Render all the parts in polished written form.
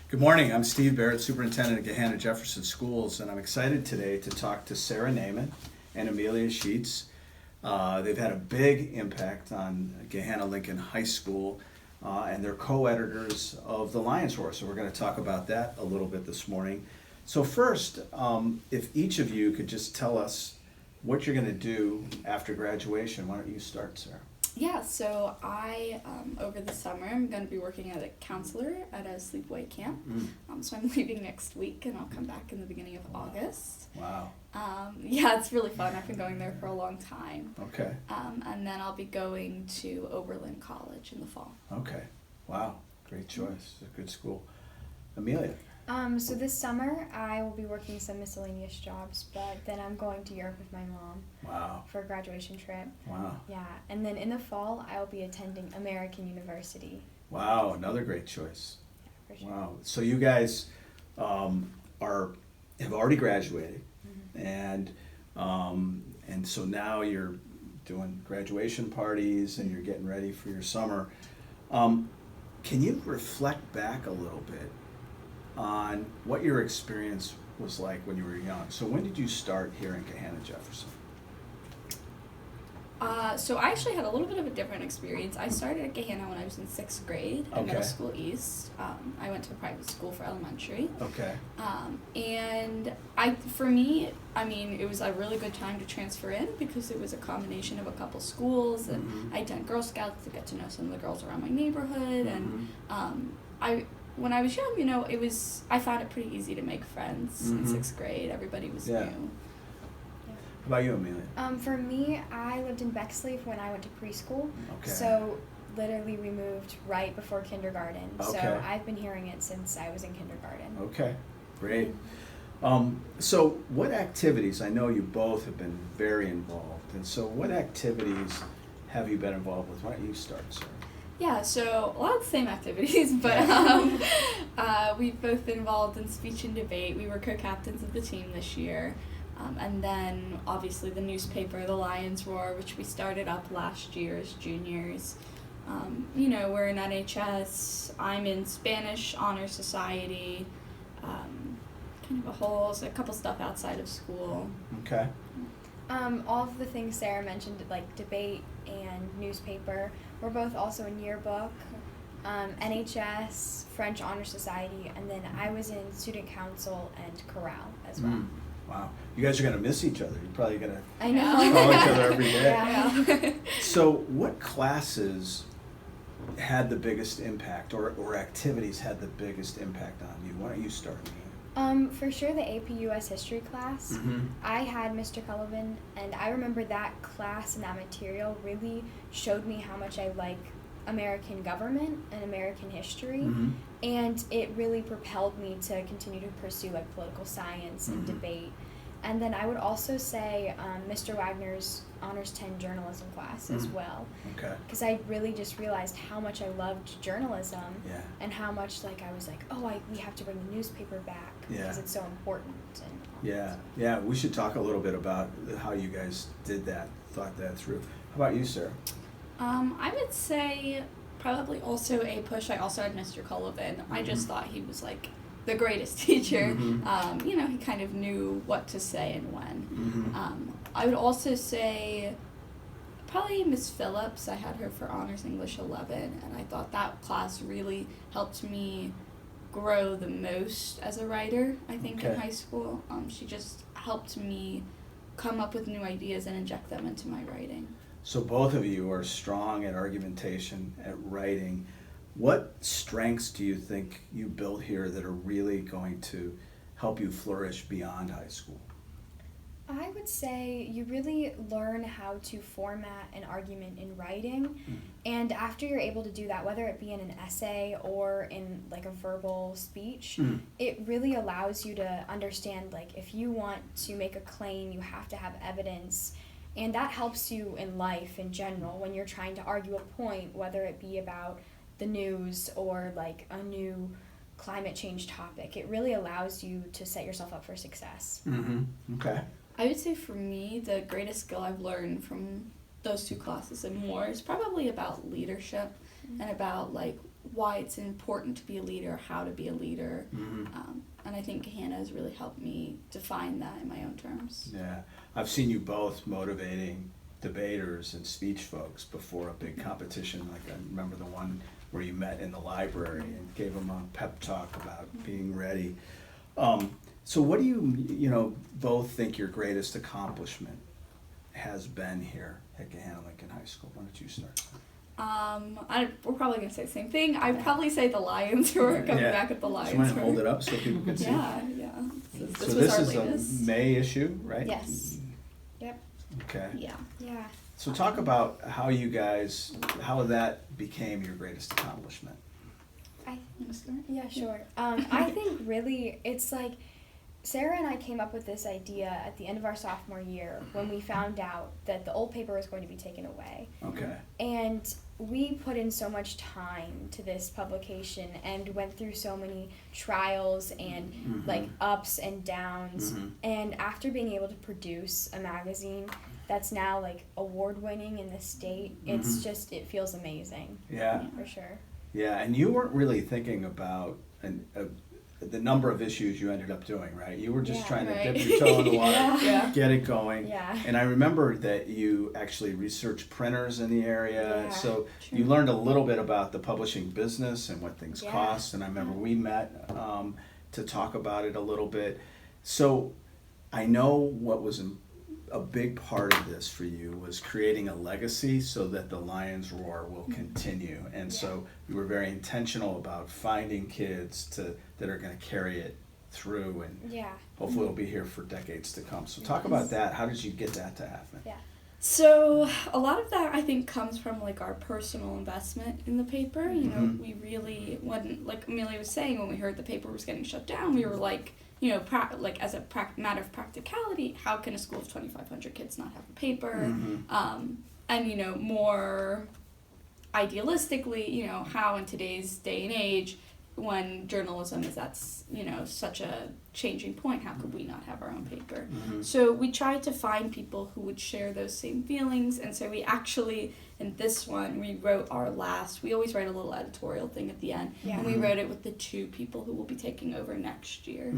Good morning. I'm Steve Barrett, Superintendent of Gahanna Jefferson Schools, and I'm excited today to talk to Sarah Naiman and Amelia Scheetz. They've had a big impact on Gahanna Lincoln High School, and they're co-editors of The Lion's Roar, so we're going to talk about that a little bit this morning. So first, if each of you could just tell us what you're going to do after graduation. Why don't you start, Sarah? Yeah, so I, over the summer, I'm going to be working as a counselor at a sleepaway camp. So I'm leaving next week, and I'll come back in the beginning of August. Wow. Yeah, it's really fun. I've been going there for a long time. Okay. And then I'll be going to Oberlin College in the fall. Okay. Wow. Great choice. It's a good school. Amelia? So this summer I will be working some miscellaneous jobs, but then I'm going to Europe with my mom. Wow. For a graduation trip. Wow. Yeah, and then in the fall I will be attending American University. Wow, another great choice. Yeah, for sure. Wow. So you guys have already graduated, and so now you're doing graduation parties and you're getting ready for your summer. Can you reflect back a little bit on what your experience was like when you were young? So when did you start here in Gahanna Jefferson? So I actually had a little bit of a different experience. I started at Gahanna when I was in 6th grade at Middle School East. I went to a private school for elementary. Okay. And for me, it was a really good time to transfer in because it was a combination of a couple schools, and I attended Girl Scouts to get to know some of the girls around my neighborhood, and when I was young, I found it pretty easy to make friends in 6th grade. Everybody was new. How about you, Amelia? For me, I lived in Bexley when I went to preschool. Okay. So literally we moved right before kindergarten. Okay. So I've been hearing it since I was in kindergarten. Okay, great. So what activities, I know you both have been very involved, and so what activities have you been involved with? Why don't you start, Sarah? Yeah, so a lot of the same activities, but we've both been involved in speech and debate. We were co-captains of the team this year. And then, obviously, the newspaper, The Lion's Roar, which we started up last year as juniors. We're in NHS. I'm in Spanish Honor Society. A couple stuff outside of school. Okay. All of the things Sarah mentioned, like debate and newspaper, we're both also in yearbook, NHS, French Honor Society, and then I was in student council and chorale as well. Wow. You guys are going to miss each other. You're probably going to I know. call each other every day. Yeah. So what classes had the biggest impact, or activities had the biggest impact on you? Why don't you start, Amelia? For sure the AP US History class. I had Mr. Cullivan, and I remember that class and that material really showed me how much I like American government and American history, and it really propelled me to continue to pursue like political science and debate. And then I would also say Mr. Wagner's Honors 10 journalism class as well. Okay. Because I really just realized how much I loved journalism, and how much I was like, we have to bring the newspaper back because it's so important. And we should talk a little bit about how you guys thought that through. How about you, Sarah? I would say probably also a push. I also had Mr. Cullivan. I just thought he was the greatest teacher. He kind of knew what to say and when. I would also say probably Miss Phillips. I had her for Honors English 11, and I thought that class really helped me grow the most as a writer, I think, in high school. She just helped me come up with new ideas and inject them into my writing. So both of you are strong at argumentation, at writing. What strengths do you think you built here that are really going to help you flourish beyond high school? I would say you really learn how to format an argument in writing, and after you're able to do that, whether it be in an essay or in a verbal speech, it really allows you to understand if you want to make a claim, you have to have evidence. And that helps you in life in general when you're trying to argue a point, whether it be about the news or a new climate change topic. It really allows you to set yourself up for success. Okay. I would say for me, the greatest skill I've learned from those two classes and more is probably about leadership and about why it's important to be a leader, how to be a leader. And I think Hannah has really helped me define that in my own terms. Yeah, I've seen you both motivating debaters and speech folks before a big competition. Like I remember the one where you met in the library and gave them a pep talk about being ready. So what do you both think your greatest accomplishment has been here at Gahanna Lincoln High School? Why don't you start? We're probably going to say the same thing. I'd probably say the Lions roar, coming back at the Lions roar. Do you want to roar. hold it up so people can see? Yeah. So was this our is latest. a May issue, right? Yes. Yep. Okay. Yeah. So talk about how that became your greatest accomplishment. Yeah, sure. I think really it's like Sarah and I came up with this idea at the end of our sophomore year when we found out that the old paper was going to be taken away. Okay. And we put in so much time to this publication and went through so many trials and like ups and downs. And after being able to produce a magazine that's now like award winning in the state, it's just, it feels amazing. Yeah. For sure. Yeah, and you weren't really thinking about the number of issues you ended up doing, right? You were just trying to dip your toe in the water, get it going. Yeah. And I remember that you actually researched printers in the area. Yeah. So you learned a little bit about the publishing business and what things cost. And I remember we met to talk about it a little bit. So I know what was a big part of this for you was creating a legacy so that the Lions Roar will continue. And so you were very intentional about finding kids that are going to carry it through, and hopefully it'll be here for decades to come. So talk about that. How did you get that to happen? Yeah. So a lot of that I think comes from like our personal investment in the paper. You know, we really, when like Amelia was saying, when we heard the paper was getting shut down, we were like, you know, as a matter of practicality, how can a school of 2,500 kids not have a paper? And, you know, more idealistically, you know, how in today's day and age, when journalism is at, you know, such a changing point, how could we not have our own paper? So we tried to find people who would share those same feelings, and so we actually, in this one, we wrote we always write a little editorial thing at the end, and we wrote it with the 2 people who will be taking over next year.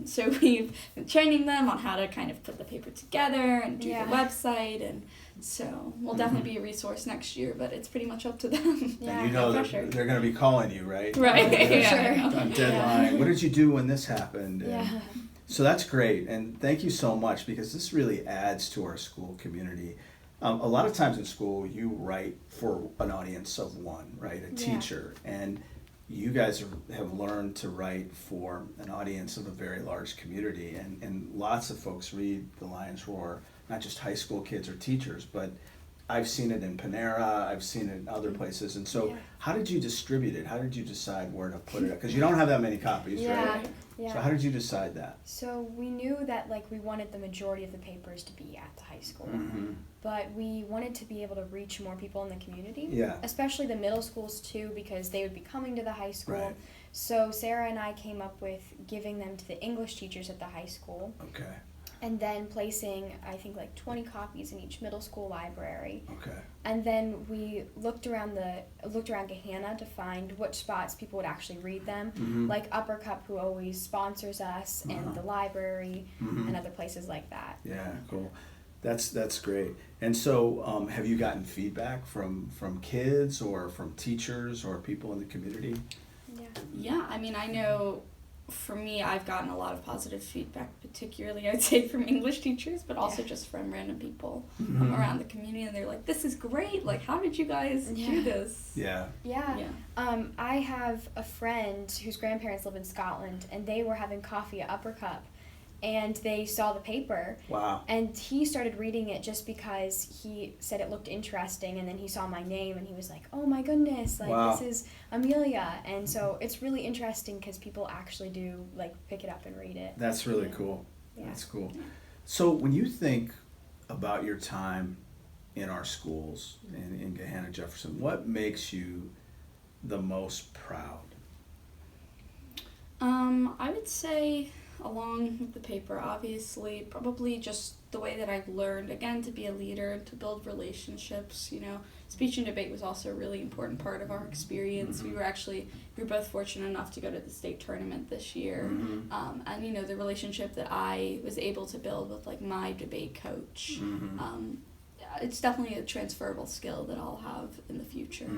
So we've been training them on how to kind of put the paper together and do the website, and so we'll definitely be a resource next year, but it's pretty much up to them. And you know that they're going to be calling you, right? Right. On deadline. What did you do when this happened? And so that's great, and thank you so much, because this really adds to our school community. A lot of times in school, you write for an audience of one, right? A teacher, and you guys have learned to write for an audience of a very large community, and lots of folks read the Lions Roar, not just high school kids or teachers, but I've seen it in Panera, I've seen it in other places. And so how did you distribute it? How did you decide where to put it? Because you don't have that many copies, right? Yeah. So how did you decide that? So we knew that like we wanted the majority of the papers to be at the high school, but we wanted to be able to reach more people in the community, especially the middle schools too, because they would be coming to the high school. Right. So Sarah and I came up with giving them to the English teachers at the high school. Okay. And then placing, I think, like 20 copies in each middle school library. Okay. And then we looked around Gahanna to find which spots people would actually read them, like Upper Cup, who always sponsors us, and the library, and other places like that. Yeah, cool. That's great. And so, have you gotten feedback from kids or from teachers or people in the community? Yeah, I mean, I know. For me, I've gotten a lot of positive feedback, particularly, I'd say, from English teachers, but also just from random people around the community, and they're like, this is great, like, how did you guys do this? Yeah. I have a friend whose grandparents live in Scotland, and they were having coffee at Upper Cup, and they saw the paper. Wow. And he started reading it just because he said it looked interesting, and then he saw my name, and he was like, oh my goodness, like, this is Amelia. And so it's really interesting because people actually do, like, pick it up and read it. That's really cool. Yeah. That's cool. So when you think about your time in our schools, in Gahanna, Jefferson, what makes you the most proud? I would say along with the paper, obviously, probably just the way that I've learned, again, to be a leader and to build relationships. Speech and debate was also a really important part of our experience. We were both fortunate enough to go to the state tournament this year. And, the relationship that I was able to build with, like, my debate coach, it's definitely a transferable skill that I'll have in the future.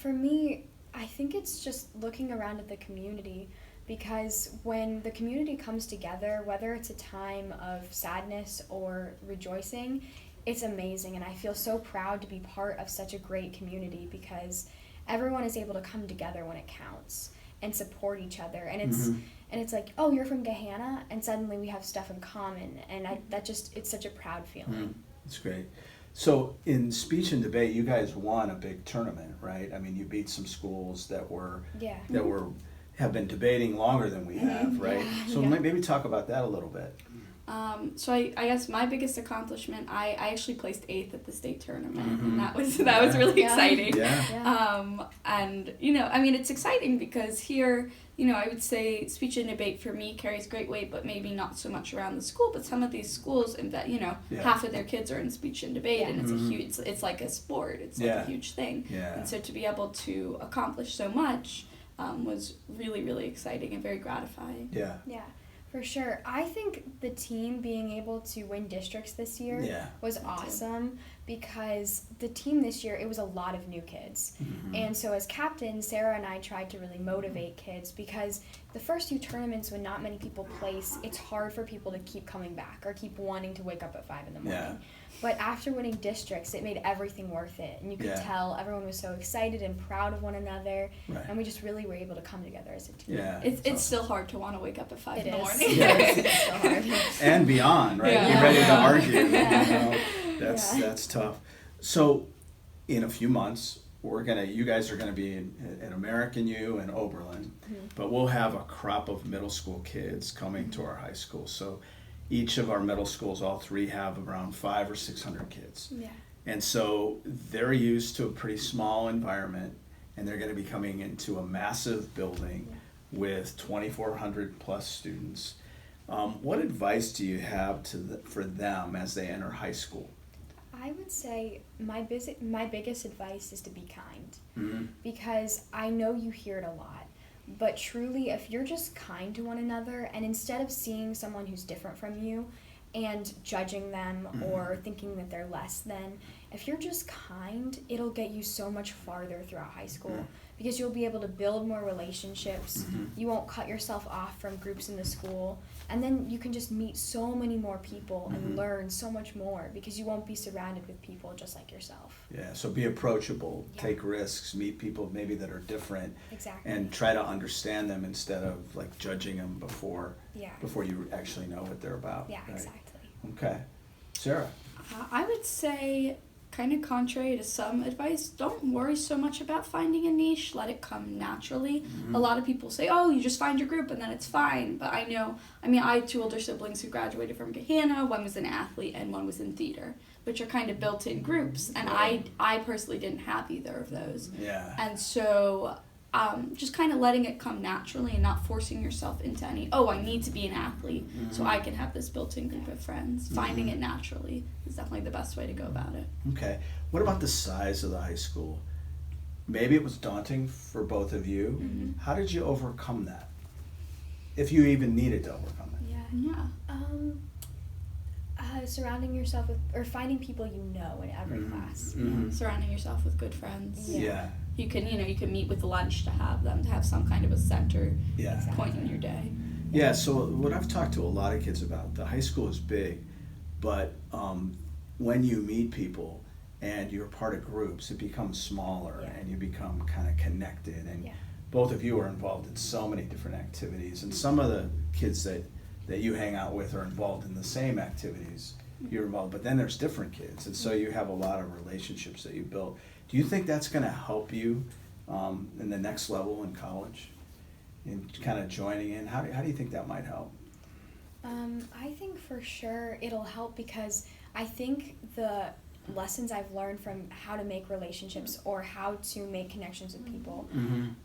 For me, I think it's just looking around at the community, because when the community comes together, whether it's a time of sadness or rejoicing, it's amazing. And I feel so proud to be part of such a great community, because everyone is able to come together when it counts and support each other. And it's like, oh, you're from Gahanna, and suddenly we have stuff in common. And it's such a proud feeling. That's great. So in speech and debate, you guys won a big tournament, right? I mean, you beat some schools that have been debating longer than we have, right? So maybe talk about that a little bit. So I guess my biggest accomplishment, I actually placed 8th at the state tournament, and that was really exciting. And it's exciting because here, I would say speech and debate for me carries great weight, but maybe not so much around the school. But some of these schools, half of their kids are in speech and debate, and it's like a sport. It's like a huge thing. And so to be able to accomplish so much was really, really exciting and very gratifying. Yeah, for sure. I think the team being able to win districts this year was awesome, because the team this year, it was a lot of new kids. And so as captain, Sarah and I tried to really motivate kids, because the first few tournaments, when not many people place, it's hard for people to keep coming back or keep wanting to wake up at 5 in the morning. But after winning districts, it made everything worth it. And you could tell everyone was so excited and proud of one another. And we just really were able to come together as a team. It's still hard to want to wake up at 5 in the morning. It's so hard. And beyond, right? You're ready to argue. That's tough. So in a few months, you guys are gonna be at American U and Oberlin, but we'll have a crop of middle school kids coming to our high school. So each of our middle schools, all 3, have around 500 or 600 kids. And so they're used to a pretty small environment, and they're going to be coming into a massive building with 2,400 plus students. What advice do you have for them as they enter high school? I would say my biggest advice is to be kind, because I know you hear it a lot. But truly, if you're just kind to one another, and instead of seeing someone who's different from you and judging them or thinking that they're less than, if you're just kind, it'll get you so much farther throughout high school, because you'll be able to build more relationships. You won't cut yourself off from groups in the school, and then you can just meet so many more people and learn so much more, because you won't be surrounded with people just like yourself. So be approachable, take risks, meet people maybe that are different, and try to understand them instead of like judging them before you actually know what they're about. Exactly. Okay. Sarah? I would say, kind of contrary to some advice, don't worry so much about finding a niche. Let it come naturally. A lot of people say, oh, you just find your group and then it's fine. But I had 2 older siblings who graduated from Gahanna. One was an athlete and one was in theater, which are kind of built-in groups. And I personally didn't have either of those. And so just kind of letting it come naturally and not forcing yourself into I need to be an athlete so I can have this built-in group of friends. Finding it naturally is definitely the best way to go about it. Okay. What about the size of the high school? Maybe it was daunting for both of you. How did you overcome that? If you even needed to overcome it. Surrounding yourself with, or finding people you know in every class. Surrounding yourself with good friends. You can meet with lunch to have some kind of a center point in your day. So what I've talked to a lot of kids about, the high school is big, but when you meet people and you're part of groups, it becomes smaller and you become kind of connected. And both of you are involved in so many different activities, and some of the kids that you hang out with are involved in the same activities you're involved, but then there's different kids, and so you have a lot of relationships that you build. Do you think that's going to help you in the next level in college, in kind of joining in? How do you think that might help? I think for sure it'll help, because I think the lessons I've learned from how to make relationships or how to make connections with people,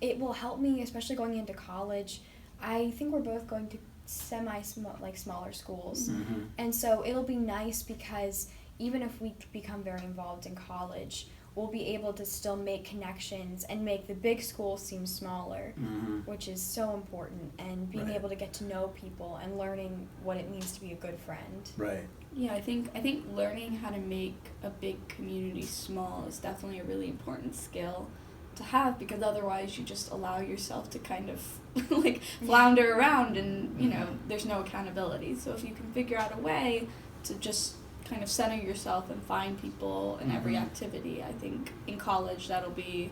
it will help me, especially going into college. I think we're both going to smaller schools. Mm-hmm. And so it'll be nice because even if we become very involved in college, we'll be able to still make connections and make the big school seem smaller, Mm-hmm. which is so important, and being Right. able to get to know people and learning what it means to be a good friend. Right. Yeah, I think learning how to make a big community small is definitely a really important skill to have, because otherwise you just allow yourself to kind of like flounder around, and there's no accountability. So if you can figure out a way to just kind of center yourself and find people in every Mhm. activity, I think in college that'll be,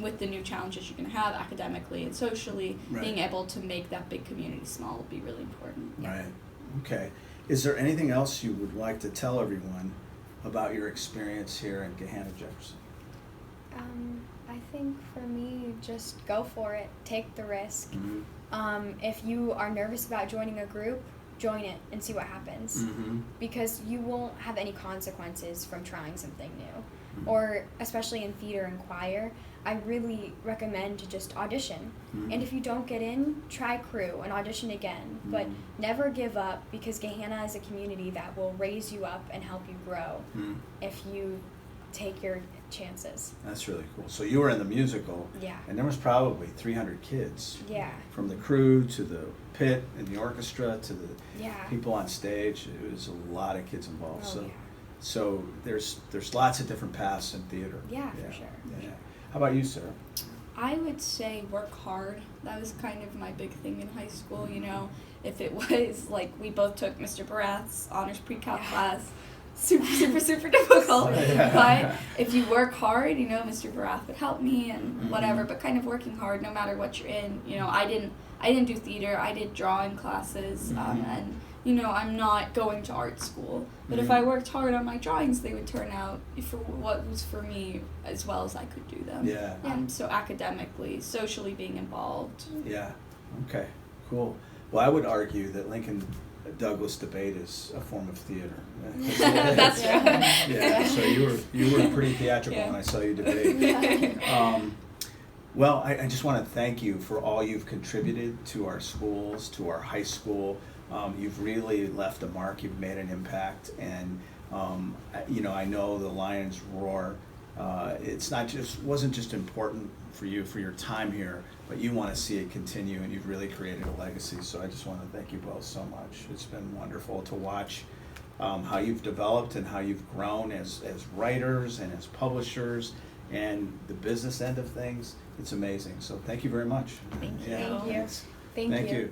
with the new challenges you're going to have academically and socially, Right. being able to make that big community small will be really important. Right. Okay. Is there anything else you would like to tell everyone about your experience here in Gahanna Jefferson? I think for me, just go for it. Take the risk. Mm-hmm. If you are nervous about joining a group, join it and see what happens. Mm-hmm. Because you won't have any consequences from trying something new. Mm-hmm. Or especially in theater and choir, I really recommend to just audition. Mm-hmm. And if you don't get in, try crew and audition again. But Mhm. never give up, because Gahanna is a community that will raise you up and help you grow Mm-hmm. if you take your chances. That's really cool. So you were in the musical, Yeah. and there was probably 300 kids, Yeah. from the crew to the pit and the orchestra to the Yeah. people on stage. It was a lot of kids involved. Oh, so yeah. so there's lots of different paths in theater. Yeah, for sure. Yeah. How about you, Sarah? I would say work hard. That was kind of my big thing in high school, if it was like we both took Mr. Barath's honors pre-calc class, super difficult. Yeah. But if you work hard, Mr. Barath would help me and Mhm. whatever, but kind of working hard no matter what you're in. I didn't do theater, I did drawing classes, Mhm. and I'm not going to art school, but if Mhm. I worked hard on my drawings, they would turn out for what was for me as well as I could do them. Yeah. So academically, socially being involved. Yeah. Okay. Cool. Well, I would argue that Lincoln Douglas debate is a form of theater. That's right. Yeah. So you were pretty theatrical Yeah. when I saw you debate. Well, I just want to thank you for all you've contributed to our schools, to our high school. You've really left a mark. You've made an impact, and I know the Lions Roar. It's wasn't just important for you for your time here, but you want to see it continue, and you've really created a legacy. So I just want to thank you both so much. It's been wonderful to watch how you've developed and how you've grown as writers and as publishers, and the business end of things. It's amazing. So thank you very much. Thank you. Yeah. Thank you. Thank you.